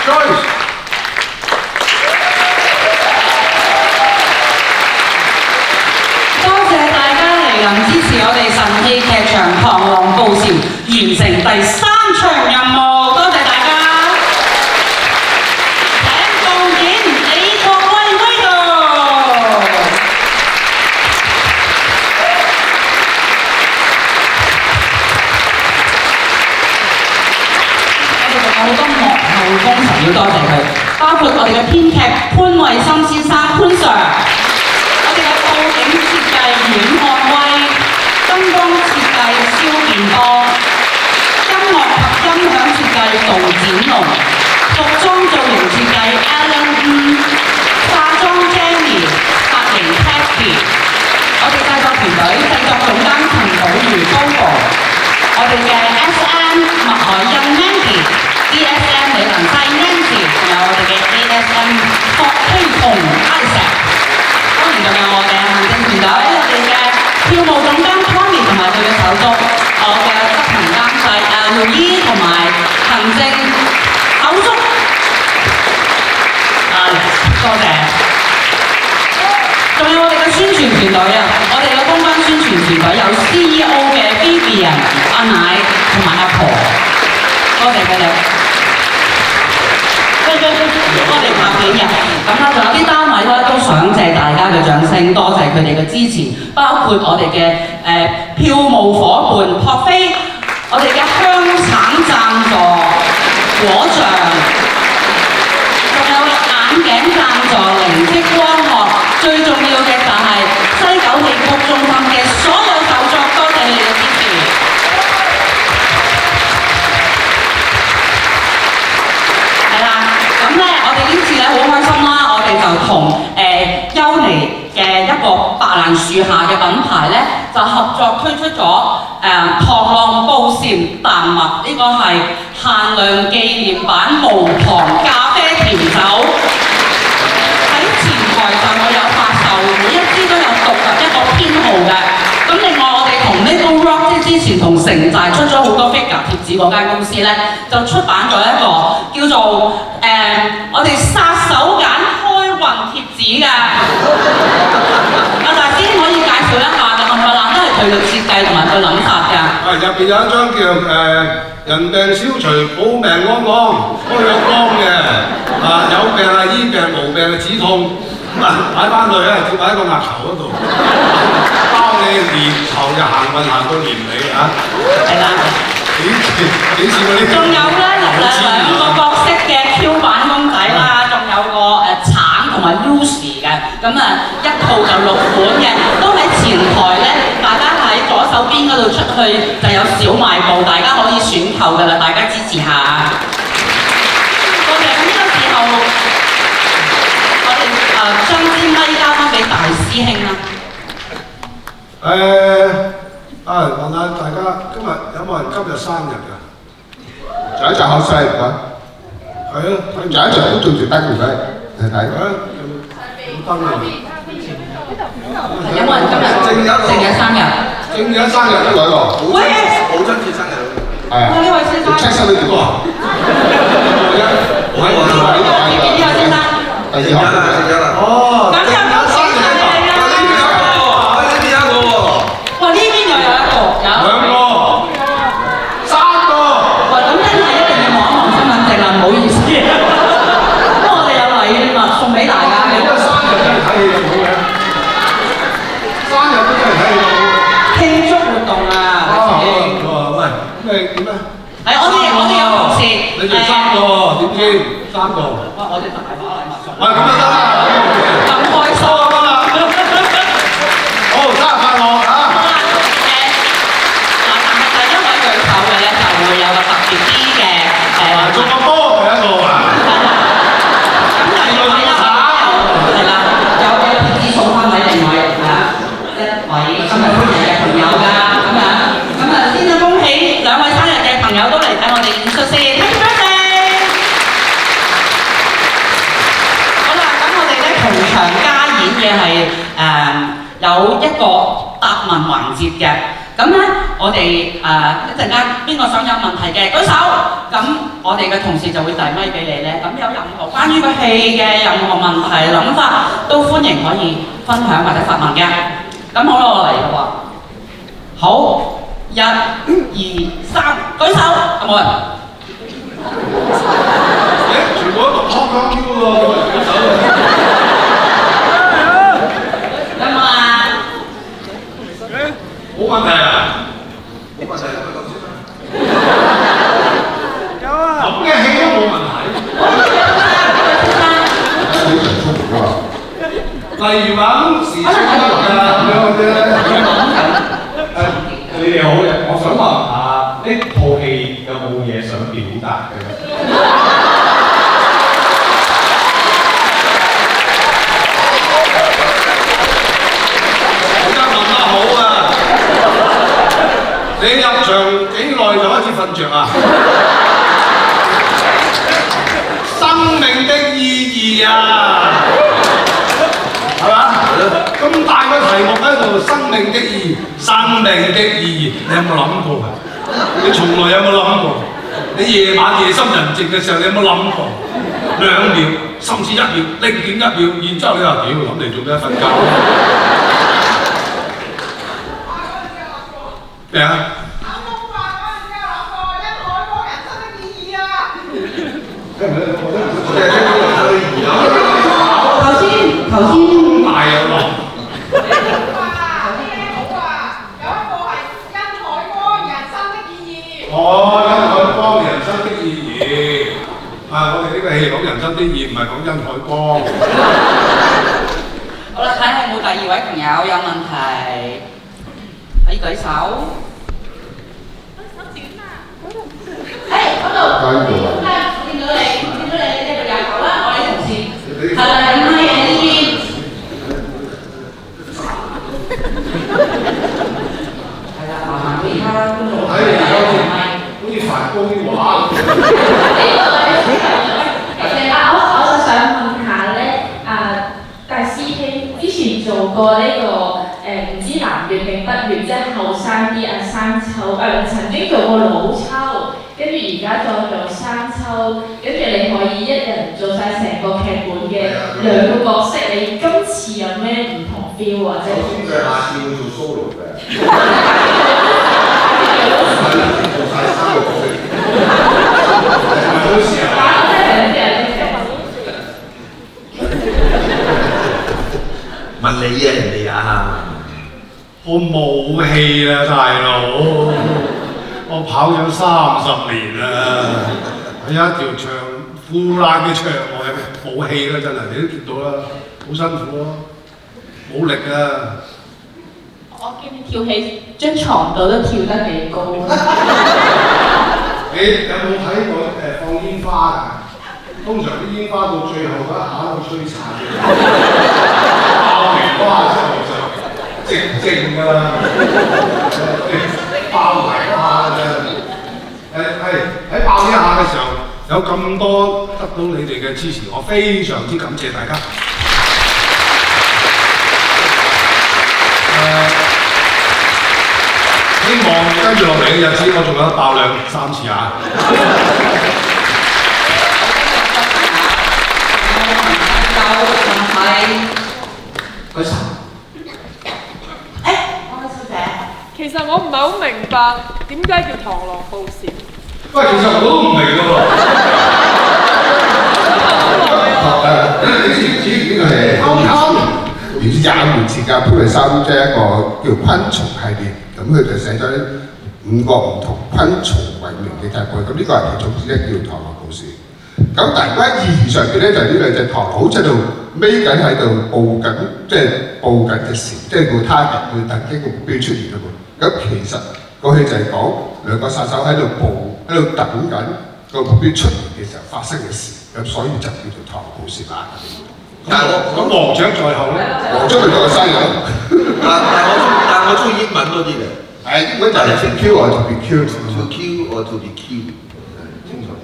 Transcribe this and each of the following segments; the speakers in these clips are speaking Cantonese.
Joyce。多謝大家嚟臨支持我哋神氣劇場《螳螂捕蟬》完成第3場任務，多謝大家！請共演李國威威道。我哋仲有好多幕後功臣要多謝佢，包括我哋嘅編劇潘惠森先生潘 Sir。我哋嘅佈景設計阮漢威，燈光設計蕭健邦，音樂及音響設計杜展龍，服裝造型設計 Alan Wu， 化妝 Jenny， 髮型 Kathy， 我哋製作團隊製作總監陳寶如 Bobo， 我哋嘅 SM 麥海欣 Mandy，DSM 李能濟 Nancy， 仲有我哋嘅 ASM 霍希紅 Isaac。當然仲有我嘅行政團隊，我哋嘅票務總監 Tommy 同埋佢嘅手足，我嘅執行監製Louis 同埋行政手足，多謝。仲有我哋嘅宣傳團隊啊，我哋嘅公關宣傳團隊有 CEO 嘅 Vivian、阿奶同埋阿婆，多謝佢哋。我哋拍幾日，咁啦，仲有啲單位咧都想謝大家嘅掌聲，多謝佢哋嘅支持，包括我哋嘅票務伙伴撲飛，我哋嘅香橙贊助果醬，仲有眼鏡贊助靈積光學，最重要嘅就係西九戲曲中心嘅所有手作，多謝你哋嘅支持。咁咧，我哋呢次咧好開心啦！我哋就同優妮嘅一個白蘭樹下嘅品牌咧，就合作推出咗螳螂捕蟬淡墨，呢個係限量紀念版無糖咖啡調酒。喺前台就會有發售，每一支都有獨特一個編號嘅。咁另外我哋同 Maple Rock 之前同城寨出咗好多 figure 貼紙嗰間公司咧，就出版咗一個叫做我哋殺手鐧開運貼紙㗎。阿大師可以介紹一下㗎，冚唪唥都係佢嘅設計同埋佢諗法㗎。入邊有一張叫人病消除保命安康開藥方嘅，有病係醫病，無病係止痛，擺翻去咧，照擺喺個額頭嗰度，包你年頭就行運行到年尾啊！係啦。幾時嗰啲？仲有咧兩個角色嘅 Q 版公仔啦，仲有個橙同埋 Lucy 嘅，咁一套就6款嘅，都喺前台咧，大家喺左手邊嗰度出去就有小賣部，大家可以選購㗎啦，大家支持下。多謝，咁呢個時候我哋將支咪交翻俾大師兄啦。問下大家今日有冇人今日生日㗎？仲有一隻口細唔該。係啊，仲有一隻都仲住燈唔該，睇睇。燈啊！有冇人今日正日生日？正日生日都來喎。喂！母親節生日。係啊。呢位先生。出生呢個。我喺呢度啊！呢位先生。第二行。哦。咁有冇生日嚟㗎？哇！呢邊又有一個，有。兩個。3個。喂，咁真係一定要望一望身份證啦，唔好意思。咁我哋有禮物送俾大家嘅。生日真係睇戲就好嘅。生日都真係睇戲就好。慶祝活動啊！喂，咩點啊？係我哋有同事。你哋3個喎，點知3個？哇！我哋大把禮物送。喂，咁就得啦。咁開心啊！好，生日快樂啊！但係第一位舉手嘅咧，就會有個特別啲嘅做個波係一個啊！咁就另外一位係啦，有嘅貼紙送翻俾另外一位今日生日嘅朋友㗎，咁先就恭喜兩位生日嘅朋友都嚟睇我哋演出先 ，Happy Birthday！ 好啦，咁我哋咧同場加演嘅係有一個答問環節嘅。咁咧，我哋一陣間邊個想有問題嘅舉手，咁我哋嘅同事就會遞咪俾你咧。咁有任何關於個戲嘅任何問題、諗法，都歡迎可以分享或者發問嘅。咁好啦，我嚟啦喎。好，1、2、3，舉手，有冇人？全部都讀康康 Q 喎，冇人舉手有冇啊？冇問題啊！冇問題，有啊！咁嘅戲都冇問題。例如話時速得㗎咁樣嘅啫。你哋好，我想問下呢套戲有冇嘢想表達嘅？而家問得好啊！你入場幾耐就開始瞓着啊？生命的意義啊！係嘛？咁大個題目喺度，生命的意義，生命的意義，你有冇諗過啊？你從來有冇諗過？你夜晚夜深人靜嘅時候，你有冇諗過？2秒，甚至1秒，0.1秒，然之後你話屌，諗嚟做咩瞓覺？咩啊？頭先大有落。哦，殷海光人生的意義。啊，我哋呢個戲講人生的意義，唔係講殷海光。好啦，睇下有冇第2位朋友有問題，可以舉手。嗰度。見到你，你繼續有頭啦，我哋同事。係啦，咁喺呢邊。係啦，麻煩其他觀眾。睇嚟好似梵高啲畫。我就想問下咧，大師兄之前做過呢個唔知南粵定北粵，即係後生啲生抽，曾經做過老抽，跟住而家再做生抽，跟住你可以一人做晒成個劇本嘅2個角色，你今次有咩唔同 feel 啊？即係首先佢下次會做 solo 嘅，做晒3個角色。問你啊，人哋啊，我冇戲啦，大佬，我跑咗30年啦，喺一條長腐爛嘅長外冇戲啦，真係你都見到啦，好辛苦咯，冇力啊！我見你跳起張床度都跳得幾高。你有冇睇過放煙花㗎？通常啲煙花到最後嗰一下都吹散嘅。爆完花之後就靜㗎啦，爆埋花㗎啫。喺爆一下嘅時候，有咁多得到你哋嘅支持，我非常之感謝大家。希望跟住落嚟嘅日子，我仲有得爆2、3次啊！舉手。我嘅小姐。其實我唔係好明白點解叫螳螂捕蟬。喂，其實我都唔明㗎喎。你知唔知呢個係20年前嘅潘麗珊，即係一個叫昆蟲系列，咁佢就寫咗5個唔同昆蟲為名嘅劇本，咁呢個係其中之一叫螳螂捕蟬。咁但係喺意義上邊咧，就係呢2隻螳螂好似喺度孭緊喺度捕緊，即係捕緊隻蟬，即係個 target 佢等緊個目標出現啊嘛。咁其實個戲就係講2個殺手喺度喺度等緊個目標出現嘅時候發生嘅事，咁所以就叫做螳螂捕蟬啦。但係咁黃雀在後咧，黃雀咪就係生人。但我中意英文多啲嘅。英文就係 to kill or to be killed。To kill or to be killed，清楚啲。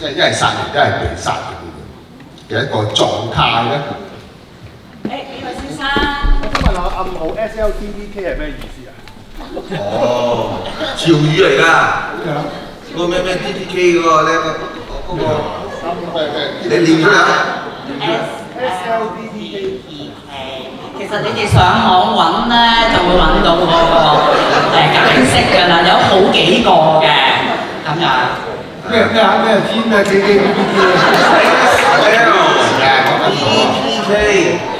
一係殺人，一係被殺嘅一個狀態咧。呢位先生。我想問下暗號 SLTDK 係咩意思啊？哦，潮語嚟㗎。嗰個咩 DDK 嗰個咧，嗰個，你練出嚟啊！ 其實你哋上網揾咧就會揾到嗰個解釋㗎啦，有好幾個嘅咁樣。咩天咩 K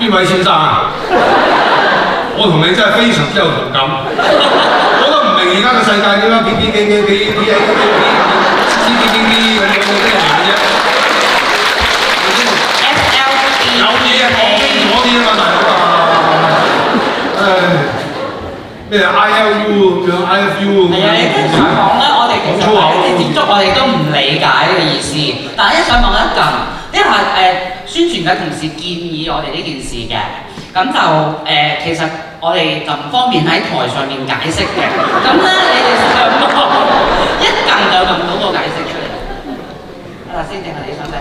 邊位先生啊？我同你真係非常之有同感。我都唔明而家嘅世界點解有嘢講清楚啲啊嘛，大佬啊！咩 ILU 咁樣 IFU 咁樣。係啊，你跟上網咧，我哋其實啲接觸我哋都唔理解呢個意思，但係一上網一撳，因為宣傳嘅同事建議我哋呢件事嘅，咁就其實我哋就唔方便喺台上面解釋嘅，咁咧你哋上網一撳就撳到個解釋出嚟。嗱先，定係你想睇？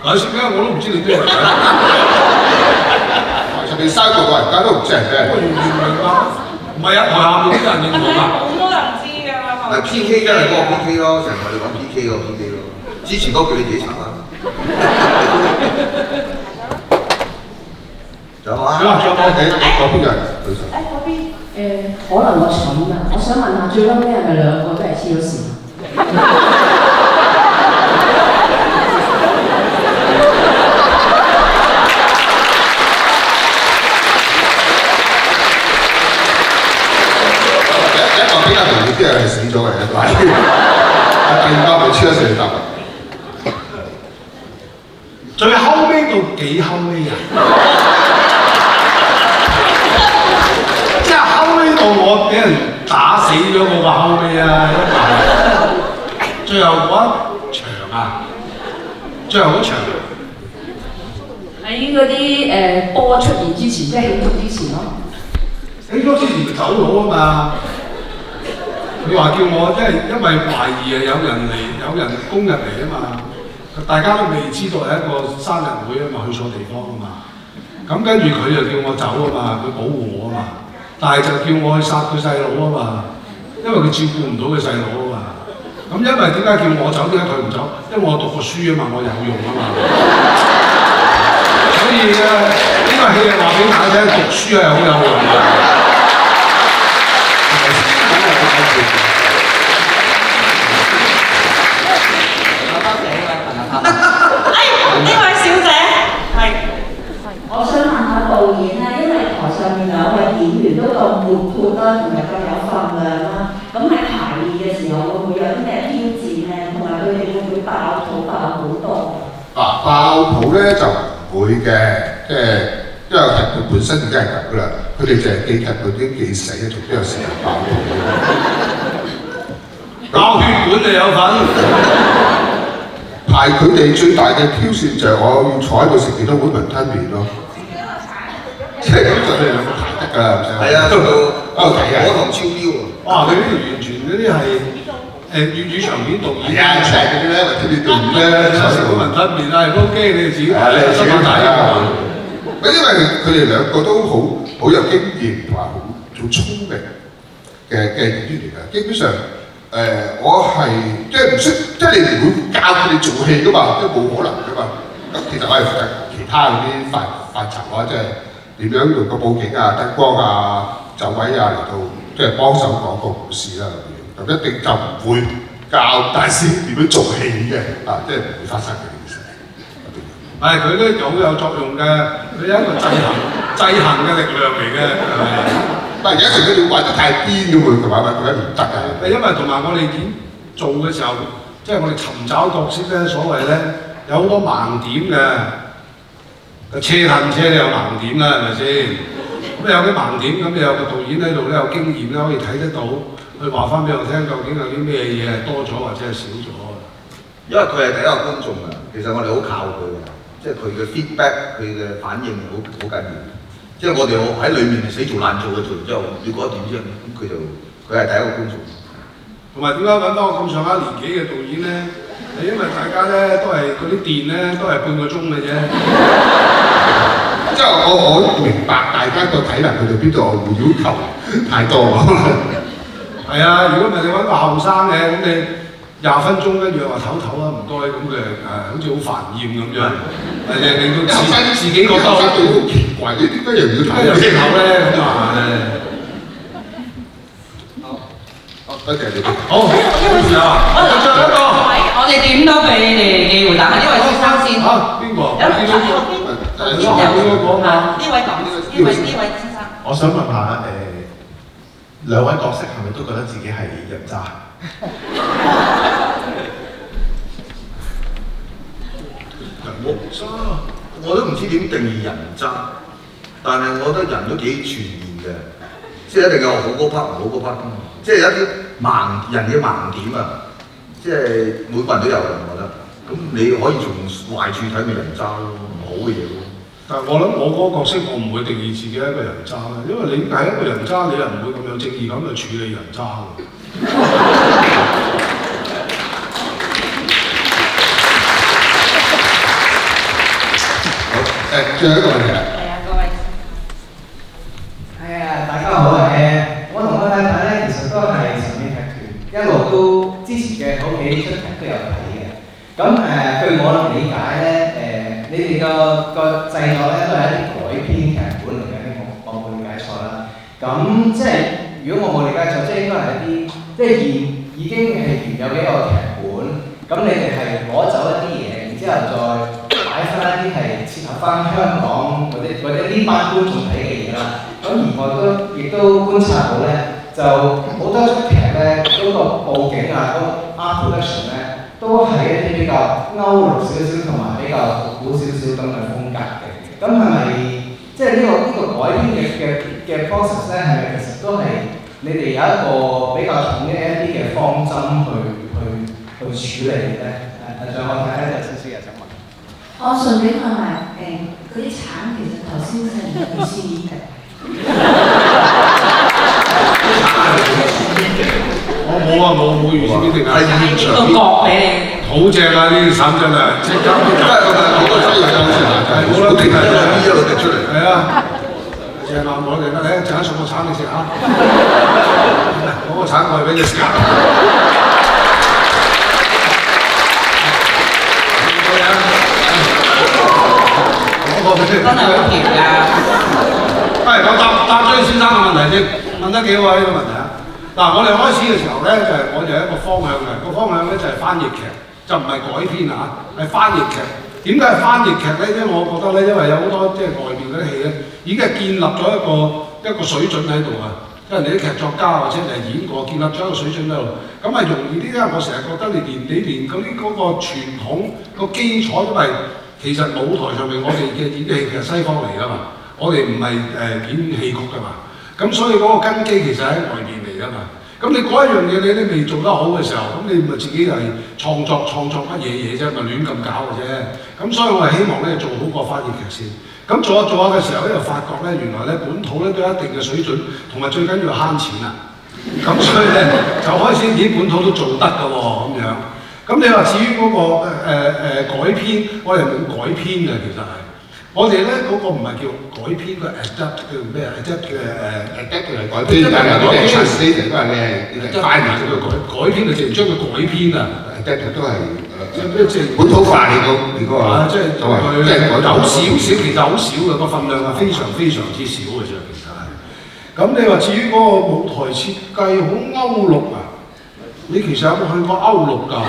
解釋咩？我都唔知你咩嚟嘅。台上面3個老人家都唔知係咩。我完全唔明白。唔係啊，台下面啲人認同啊。好多人知㗎。咪 PK 真係嗰個 PK 咯，成日同你講 PK 個 PK 咯。之前嗰句你自己查啦。仲有冇啊？你嗰邊嘅人舉手。嗰邊可能我蠢啊！我想問下，最後尾係咪兩個都係黐咗線？一個比較容易啲係死咗嘅，第二個咪黐咗線答。最後尾到幾後尾啊？即係後尾到我俾人打死咗嗰個後尾啊！最後嗰一場啊，最後嗰場喺嗰啲波出現之前，即係慶祝之前咯。死咗之前咪走佬啊嘛！你話叫我，因為懷疑有人攻入嚟啊嘛，大家都未知道係一個生日會啊嘛，去錯地方啊嘛。咁跟住佢就叫我走啊嘛，佢保護我啊嘛。但係就叫我去殺佢細佬啊嘛，因為佢照顧唔到佢細佬啊嘛。咁因為點解叫我走，點解佢唔走？因為我讀過書啊嘛，我有用啊嘛。所以咧，呢個戲係話俾大家聽，讀書係好有用嘅。呢位小姐係，我想問下導演咧，因為台上面兩位演員都咁活潑啦，同埋咁有份量啦，咁喺排練嘅時候會唔會有啲咩挑戰咧？同埋佢哋會唔會爆肚爆好多？爆肚咧就唔會嘅，即係因為劇本本身已經係咁噶啦，佢哋就係記劇本已經記死，仲邊有時間爆肚？爆血管你有份？係佢哋最大嘅挑戰就係我要坐喺度食幾多碗雲吞麵咯。即係咁就你哋兩個排得㗎啦，唔使。係啊，做到我同超標喎。哇！佢呢啲完全嗰啲係粵語長片導演。係啊，成嗰啲咧，雲吞麵導演咧，坐食碗雲吞麵啊，OK，你哋自己排，你自己睇啊。因為佢哋兩個都好有經驗同埋好聰明嘅演員嚟㗎，基本上。我係即係唔識，即係你唔會教佢哋做戲噶嘛，即係冇可能噶嘛。咁其實我係負責其他嗰啲範疇啊，即係點樣用個佈景啊、燈光啊、走位啊嚟到即係幫手講個故事啦咁樣。咁一定就唔會教大師點樣做戲嘅啊，即係唔會發生嘅件事。係佢都好有作用嘅，佢有一個制衡嘅力量嚟嘅，係咪？但係有時佢哋玩得太癲咁喎，同埋佢唔得㗎。因為同埋我哋演做嘅時候，即係我哋尋找角色咧，所謂咧有好多盲點嘅，個車褪車都有盲點啦，係咪先？咁有啲盲點，咁有個導演喺度咧有經驗咧，可以睇得到，佢話翻俾我聽，究竟有啲咩嘢係多咗或者係少咗。因為佢係第一個觀眾啊，其實我哋好靠佢嘅，即係佢嘅 feedback，佢嘅反應好緊要。即係我哋喺裏面死做爛做嘅，做完之後要改點啫，咁佢係第一個觀眾。同埋點解揾翻我咁上下年紀嘅導演咧？係因為大家咧都係嗰啲電咧都係半個鐘嘅啫。即係我明白大家個體能去到邊度，我會要求太多喎。係啊，如果唔係你揾個後生嘅，咁你20分鐘跟住話唞唞啊，唔該咁嘅好似好煩厭咁樣，令到自己覺得好奇怪，你點解又要睇又識口咧咁啊？多謝你哋。好，仲有啊？最後一個，我哋點都俾你哋機會，但係呢位先生先。邊個？見到呢位講，呢位先生。我想問下兩位角色係咪都覺得自己係人渣？我都唔知點定義人渣，但係我覺得人都幾全面嘅，即係一定有好嗰 part 唔好嗰 part 㗎嘛，即係有一啲人嘅盲點啊，即係每個人都有嘅，我覺得。咁你可以從壞處睇咪人渣咯，唔好嘅嘢咯。但係我諗我嗰個角色我唔會定義自己係一個人渣啦，因為你係一個人渣，你又唔會咁有正義感去處理人渣嘅。最後一個問題。係啊，各位。係啊，大家好我同我太太咧，其實都係神秘劇團，一路都之前嘅好幾出劇都有睇嘅。咁據我理解咧，你哋個製作咧都係一啲改編劇本嚟嘅，我冇理解錯啦。咁即係如果我冇理解錯，即係應該係一啲即係已經係原有嘅一個劇本，咁你哋係攞走一啲嘢，然之後再擺翻一啲係切合翻香港或者呢班觀眾睇嘅嘢啦。咁而我亦都觀察到咧，就好多出劇咧嗰個佈景啊，嗰個 art production 咧，都係一啲比較歐陸少少同埋比較古少少咁嘅風格嘅。咁係咪即係呢個改編嘅 process 咧？係咪其實都係你哋有一個比較統一一啲嘅方針去處理咧？上我睇咧就少少嘢想問。我順便問埋嗰啲橙其實頭先係唔是意嘅。我冇啊，冇預先邊定啊，現場個角俾你。好正啊！呢啲橙真係，即刻好多真係有先啊！係冇得定啊！一路滴出嚟。係啊，正啊！冇得定啊！你陣間送個橙你食下，攞個橙過去俾你食下。真係好甜㗎。係，我答咗先生嘅問題先，問得幾好啊呢個問題啊！嗱，我哋開始嘅時候咧，我哋有一個方向嘅，個方向咧就係翻譯劇，就唔係改編啊，係翻譯劇。點解係翻譯劇咧？因為我覺得咧，因為有好多即係外邊嗰啲戲咧，已經係建立咗一個水準喺度啊！即係人哋啲劇作家或者係演過，建立咗一個水準喺度，咁係容易啲。因為我成日覺得你連嗰個傳統個基礎都係。其實舞台上面我哋嘅演戲其實西方嚟㗎嘛，我哋唔係演戲曲㗎嘛，咁所以嗰個根基其實喺外邊嚟㗎嘛。咁你嗰一樣嘢你未做得好嘅時候，咁你咪自己係創作乜嘢啫，咪亂咁搞嘅啫。咁所以我係希望咧做好個翻譯劇先。咁做下嘅時候咧，就發覺咧原來咧本土咧都有一定嘅水準，同埋最緊要慳錢啊。咁所以咧就開始咦本土都做得㗎喎咁樣。咁你話至於嗰個改編，我哋冇改編嘅，其實係我哋咧嗰個唔係叫改編，個 adapt 叫咩啊 ？adapt 嘅adapt 係改編，但係我哋 translate 都係你翻譯咗改編就直接將佢改編啊 ，adapt 都係即係本土化你個即係佢有少少，其實好少嘅個份量係非常非常之少嘅啫，其實係。咁你話至於嗰個舞台設計好歐陸啊？你其實有冇去過歐陸㗎？